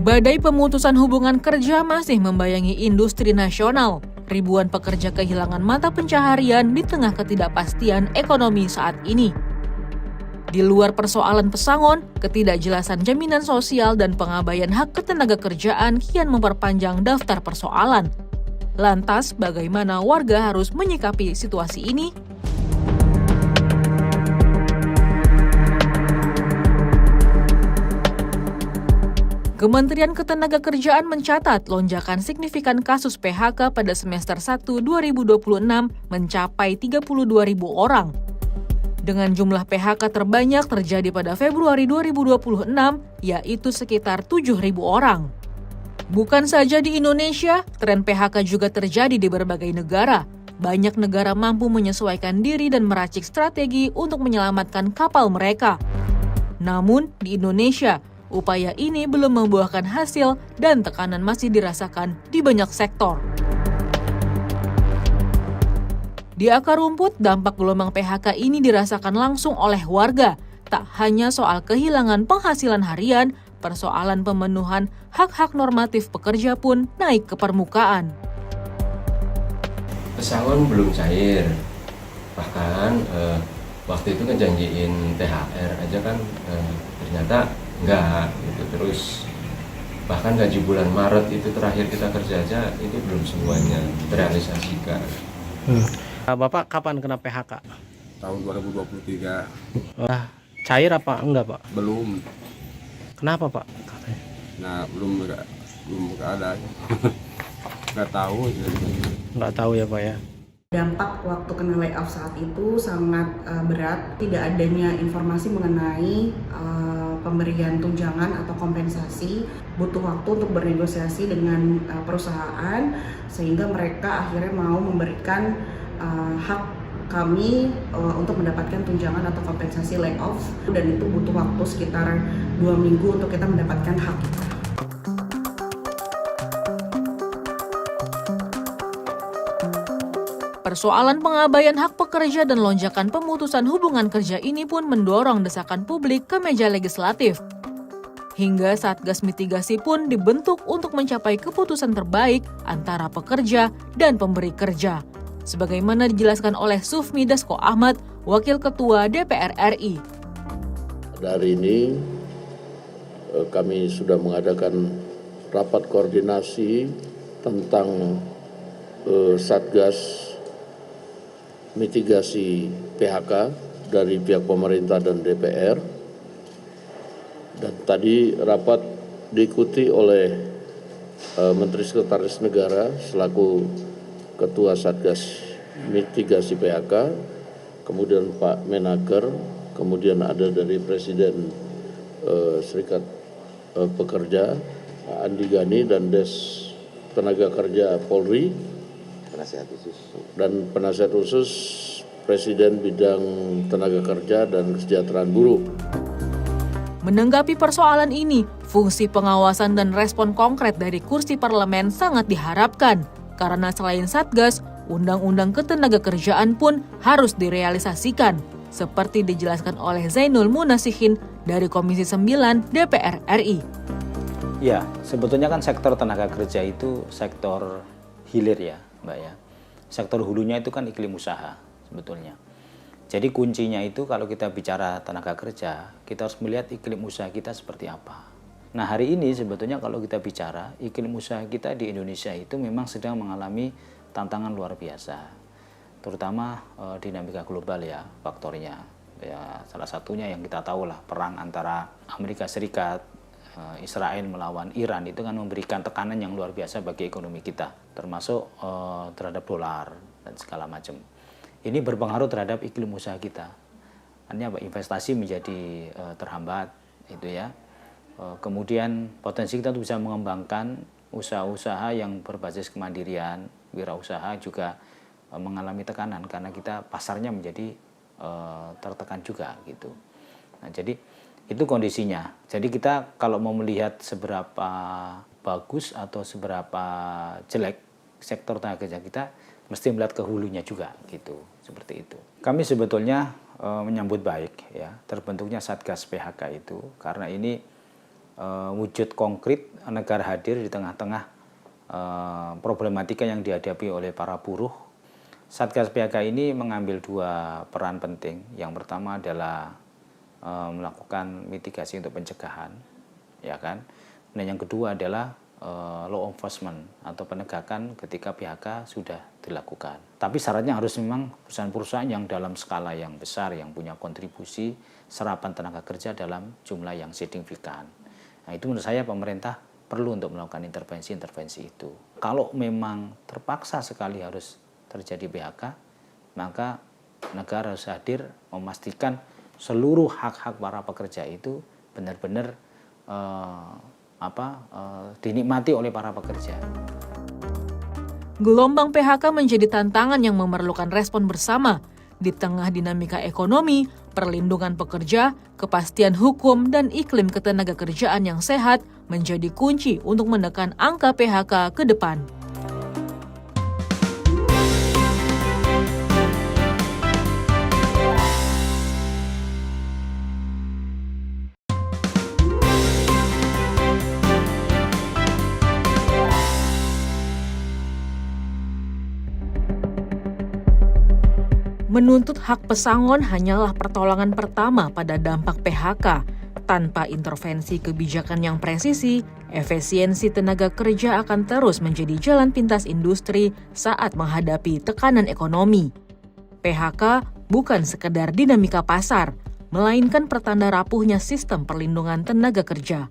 Badai pemutusan hubungan kerja masih membayangi industri nasional. Ribuan pekerja kehilangan mata pencaharian di tengah ketidakpastian ekonomi saat ini. Di luar persoalan pesangon, ketidakjelasan jaminan sosial dan pengabaian hak ketenagakerjaan kian memperpanjang daftar persoalan. Lantas, bagaimana warga harus menyikapi situasi ini? Kementerian Ketenagakerjaan mencatat lonjakan signifikan kasus PHK pada semester 1 2026 mencapai 32.000 orang. Dengan jumlah PHK terbanyak terjadi pada Februari 2026, yaitu sekitar 7.000 orang. Bukan saja di Indonesia, tren PHK juga terjadi di berbagai negara. Banyak negara mampu menyesuaikan diri dan meracik strategi untuk menyelamatkan kapal mereka. Namun, di Indonesia, upaya ini belum membuahkan hasil dan tekanan masih dirasakan di banyak sektor. Di akar rumput, dampak gelombang PHK ini dirasakan langsung oleh warga. Tak hanya soal kehilangan penghasilan harian, persoalan pemenuhan hak-hak normatif pekerja pun naik ke permukaan. Pesangon belum cair, bahkan waktu itu ngejanjiin THR aja kan ternyata enggak gitu. Terus bahkan gaji bulan Maret itu terakhir kita kerja aja itu belum semuanya terrealisasikan. Bapak kapan kena PHK? Tahun 2023. Cair apa enggak, Pak? Belum. Kenapa, Pak? Nah, belum ada. Nggak tahu. Nggak tahu ya, Pak ya. Dampak waktu kena layoff saat itu sangat berat. Tidak adanya informasi mengenai pemberian tunjangan atau kompensasi. Butuh waktu untuk bernegosiasi dengan perusahaan sehingga mereka akhirnya mau memberikan hak kami untuk mendapatkan tunjangan atau kompensasi layoff, dan itu butuh waktu sekitar 2 minggu untuk kita mendapatkan hak kita. Persoalan pengabaian hak pekerja dan lonjakan pemutusan hubungan kerja ini pun mendorong desakan publik ke meja legislatif. Hingga Satgas Mitigasi pun dibentuk untuk mencapai keputusan terbaik antara pekerja dan pemberi kerja. Sebagaimana dijelaskan oleh Sufmi Dasko Ahmad, Wakil Ketua DPR RI. Hari ini kami sudah mengadakan rapat koordinasi tentang Satgas Mitigasi PHK dari pihak pemerintah dan DPR. Dan tadi rapat diikuti oleh Menteri Sekretaris Negara selaku Ketua Satgas Mitigasi PHK, kemudian Pak Menaker, kemudian ada dari Presiden Serikat Pekerja, Pak Andi Gani, dan Des Tenaga Kerja Polri, dan penasihat khusus Presiden Bidang Tenaga Kerja dan Kesejahteraan Buruh. Menanggapi persoalan ini, fungsi pengawasan dan respon konkret dari kursi parlemen sangat diharapkan. Karena selain Satgas, Undang-Undang Ketenagakerjaan pun harus direalisasikan, seperti dijelaskan oleh Zainul Munasihin dari Komisi 9 DPR RI. Ya, sebetulnya kan sektor tenaga kerja itu sektor hilir ya, Mbak ya. Sektor hulunya itu kan iklim usaha sebetulnya. Jadi kuncinya itu kalau kita bicara tenaga kerja, kita harus melihat iklim usaha kita seperti apa. Nah, hari ini sebetulnya kalau kita bicara iklim usaha kita di Indonesia itu memang sedang mengalami tantangan luar biasa. Terutama dinamika global ya faktornya. Ya, salah satunya yang kita tahu lah perang antara Amerika Serikat, Israel melawan Iran itu kan memberikan tekanan yang luar biasa bagi ekonomi kita, termasuk terhadap dolar dan segala macam. Ini berpengaruh terhadap iklim usaha kita. Artinya investasi menjadi terhambat itu ya. Kemudian potensi kita untuk bisa mengembangkan usaha-usaha yang berbasis kemandirian, wirausaha juga mengalami tekanan karena kita pasarnya menjadi tertekan juga gitu. Nah, jadi itu kondisinya. Jadi kita kalau mau melihat seberapa bagus atau seberapa jelek sektor tenaga kerja kita, mesti melihat ke hulunya juga gitu, seperti itu. Kami sebetulnya menyambut baik ya terbentuknya Satgas PHK itu karena ini wujud konkret negara hadir di tengah-tengah problematika yang dihadapi oleh para buruh. Satgas PHK ini mengambil 2 peran penting. Yang pertama adalah melakukan mitigasi untuk pencegahan, ya kan. Dan yang kedua adalah law enforcement atau penegakan ketika PHK sudah dilakukan. Tapi syaratnya harus memang perusahaan-perusahaan yang dalam skala yang besar, yang punya kontribusi serapan tenaga kerja dalam jumlah yang signifikan. Nah, itu menurut saya pemerintah perlu untuk melakukan intervensi-intervensi itu. Kalau memang terpaksa sekali harus terjadi PHK, maka negara harus hadir memastikan seluruh hak-hak para pekerja itu benar-benar dinikmati oleh para pekerja. Gelombang PHK menjadi tantangan yang memerlukan respon bersama di tengah dinamika ekonomi, perlindungan pekerja, kepastian hukum, dan iklim ketenagakerjaan yang sehat menjadi kunci untuk menekan angka PHK ke depan. Menuntut hak pesangon hanyalah pertolongan pertama pada dampak PHK. Tanpa intervensi kebijakan yang presisi, efisiensi tenaga kerja akan terus menjadi jalan pintas industri saat menghadapi tekanan ekonomi. PHK bukan sekedar dinamika pasar, melainkan pertanda rapuhnya sistem perlindungan tenaga kerja.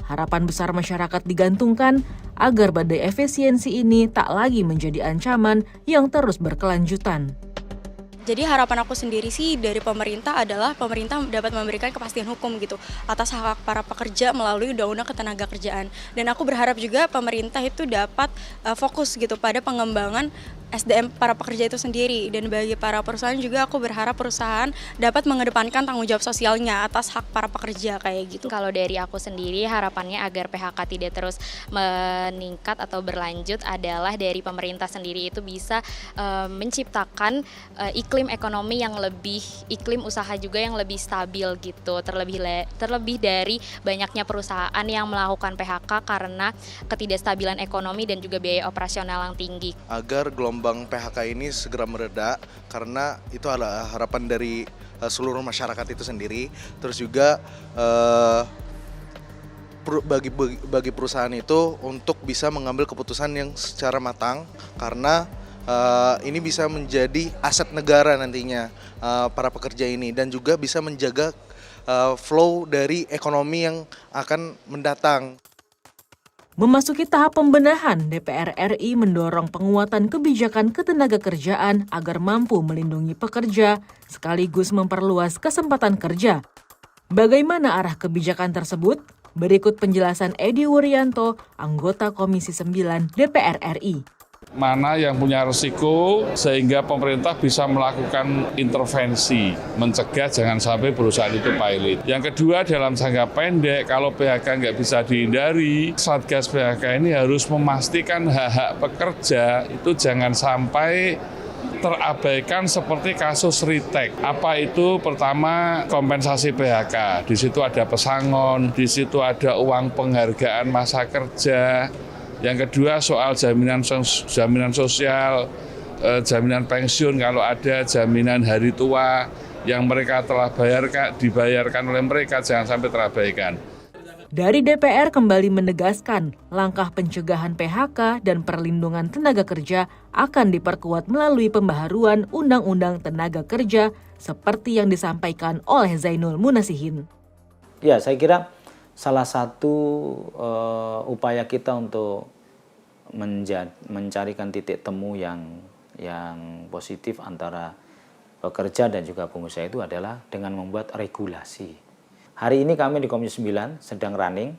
Harapan besar masyarakat digantungkan agar badai efisiensi ini tak lagi menjadi ancaman yang terus berkelanjutan. Jadi harapan aku sendiri sih dari pemerintah adalah pemerintah dapat memberikan kepastian hukum gitu atas hak para pekerja melalui Undang-Undang Ketenagakerjaan. Dan aku berharap juga pemerintah itu dapat fokus gitu pada pengembangan SDM para pekerja itu sendiri. Dan bagi para perusahaan juga aku berharap perusahaan dapat mengedepankan tanggung jawab sosialnya atas hak para pekerja kayak gitu. Kalau dari aku sendiri harapannya agar PHK tidak terus meningkat atau berlanjut adalah dari pemerintah sendiri itu bisa menciptakan iklim ekonomi yang iklim usaha juga yang lebih stabil gitu, terlebih dari banyaknya perusahaan yang melakukan PHK karena ketidakstabilan ekonomi dan juga biaya operasional yang tinggi. Agar gelombang PHK ini segera mereda, karena itu adalah harapan dari seluruh masyarakat itu sendiri. Terus juga bagi perusahaan itu untuk bisa mengambil keputusan yang secara matang, karena ini bisa menjadi aset negara nantinya para pekerja ini, dan juga bisa menjaga flow dari ekonomi yang akan mendatang. Memasuki tahap pembenahan, DPR RI mendorong penguatan kebijakan ketenagakerjaan agar mampu melindungi pekerja sekaligus memperluas kesempatan kerja. Bagaimana arah kebijakan tersebut? Berikut penjelasan Edi Wuryanto, anggota Komisi 9 DPR RI. Mana yang punya risiko sehingga pemerintah bisa melakukan intervensi, mencegah jangan sampai perusahaan itu pilot. Yang kedua, dalam jangka pendek, kalau PHK nggak bisa dihindari, Satgas PHK ini harus memastikan hak-hak pekerja itu jangan sampai terabaikan seperti kasus Ritek. Apa itu? Pertama, kompensasi PHK. Di situ ada pesangon, di situ ada uang penghargaan masa kerja. Yang kedua, soal jaminan sosial, jaminan pensiun kalau ada, jaminan hari tua yang mereka telah dibayarkan oleh mereka jangan sampai terabaikan. Dari DPR kembali menegaskan langkah pencegahan PHK dan perlindungan tenaga kerja akan diperkuat melalui pembaharuan Undang-Undang Tenaga Kerja seperti yang disampaikan oleh Zainul Munasihin. Ya, saya kira salah satu upaya kita untuk mencarikan titik temu yang positif antara pekerja dan juga pengusaha itu adalah dengan membuat regulasi. Hari ini kami di Komisi 9 sedang running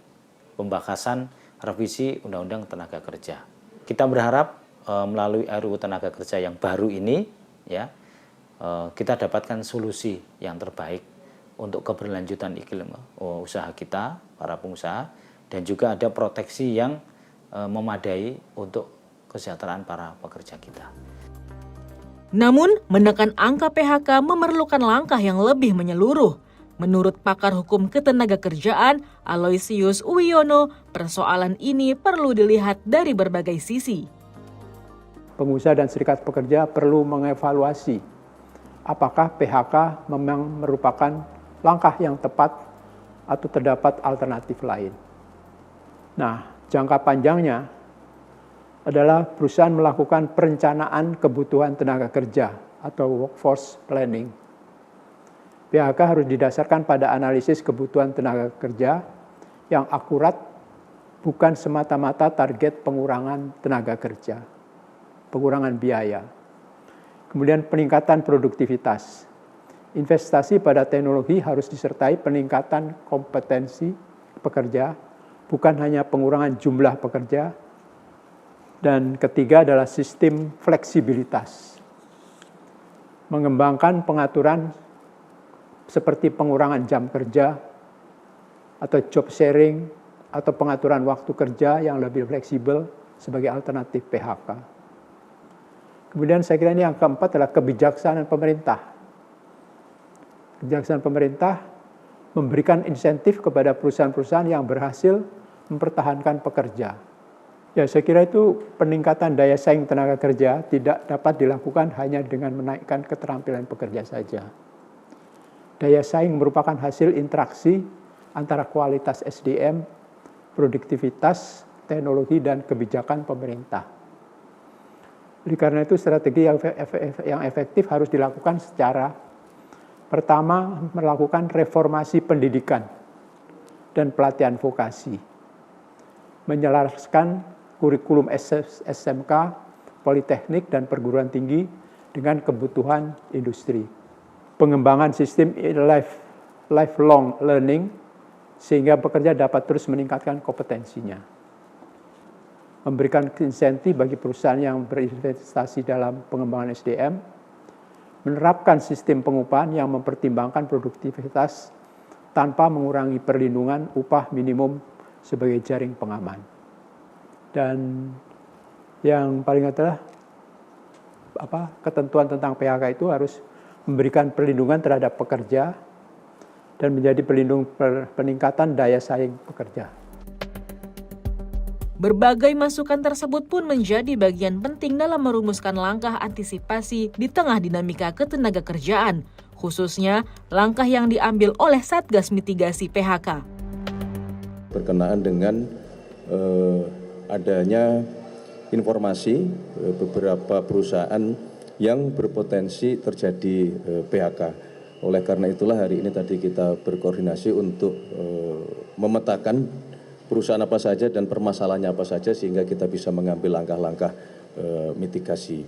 pembahasan revisi Undang-Undang Tenaga Kerja. Kita berharap melalui RUU Tenaga Kerja yang baru ini ya kita dapatkan solusi yang terbaik untuk keberlanjutan iklim usaha kita, para pengusaha, dan juga ada proteksi yang memadai untuk kesejahteraan para pekerja kita. Namun, menekan angka PHK memerlukan langkah yang lebih menyeluruh. Menurut pakar hukum ketenagakerjaan Aloysius Uwiono, persoalan ini perlu dilihat dari berbagai sisi. Pengusaha dan serikat pekerja perlu mengevaluasi apakah PHK memang merupakan langkah yang tepat atau terdapat alternatif lain. Nah, jangka panjangnya adalah perusahaan melakukan perencanaan kebutuhan tenaga kerja atau workforce planning. PHK harus didasarkan pada analisis kebutuhan tenaga kerja yang akurat, bukan semata-mata target pengurangan tenaga kerja, pengurangan biaya. Kemudian peningkatan produktivitas. Investasi pada teknologi harus disertai peningkatan kompetensi pekerja, bukan hanya pengurangan jumlah pekerja. Dan ketiga adalah sistem fleksibilitas. Mengembangkan pengaturan seperti pengurangan jam kerja, atau job sharing, atau pengaturan waktu kerja yang lebih fleksibel sebagai alternatif PHK. Kemudian saya kira ini yang keempat adalah kebijaksanaan pemerintah. Kebijaksanaan pemerintah memberikan insentif kepada perusahaan-perusahaan yang berhasil mempertahankan pekerja. Ya, saya kira itu peningkatan daya saing tenaga kerja tidak dapat dilakukan hanya dengan menaikkan keterampilan pekerja saja. Daya saing merupakan hasil interaksi antara kualitas SDM, produktivitas, teknologi, dan kebijakan pemerintah. Oleh karena itu, strategi yang efektif harus dilakukan secara pertama, melakukan reformasi pendidikan dan pelatihan vokasi, menyelaraskan kurikulum SMK, politeknik, dan perguruan tinggi dengan kebutuhan industri. Pengembangan sistem lifelong learning sehingga pekerja dapat terus meningkatkan kompetensinya. Memberikan insentif bagi perusahaan yang berinvestasi dalam pengembangan SDM, menerapkan sistem pengupahan yang mempertimbangkan produktivitas tanpa mengurangi perlindungan upah minimum sebagai jaring pengaman. Dan yang paling adalah ketentuan tentang PHK itu harus memberikan perlindungan terhadap pekerja dan menjadi pelindung peningkatan daya saing pekerja. Berbagai masukan tersebut pun menjadi bagian penting dalam merumuskan langkah antisipasi di tengah dinamika ketenagakerjaan, khususnya langkah yang diambil oleh Satgas Mitigasi PHK. Berkenaan dengan adanya informasi beberapa perusahaan yang berpotensi terjadi PHK. Oleh karena itulah hari ini tadi kita berkoordinasi untuk memetakan perusahaan apa saja dan permasalahannya apa saja sehingga kita bisa mengambil langkah-langkah mitigasi.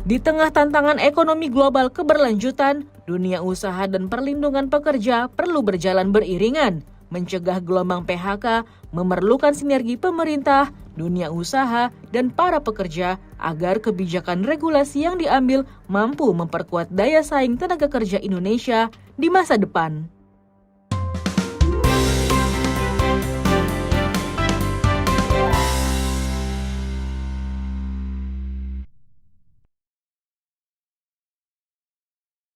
Di tengah tantangan ekonomi global keberlanjutan, dunia usaha dan perlindungan pekerja perlu berjalan beriringan. Mencegah gelombang PHK memerlukan sinergi pemerintah, dunia usaha, dan para pekerja agar kebijakan regulasi yang diambil mampu memperkuat daya saing tenaga kerja Indonesia di masa depan.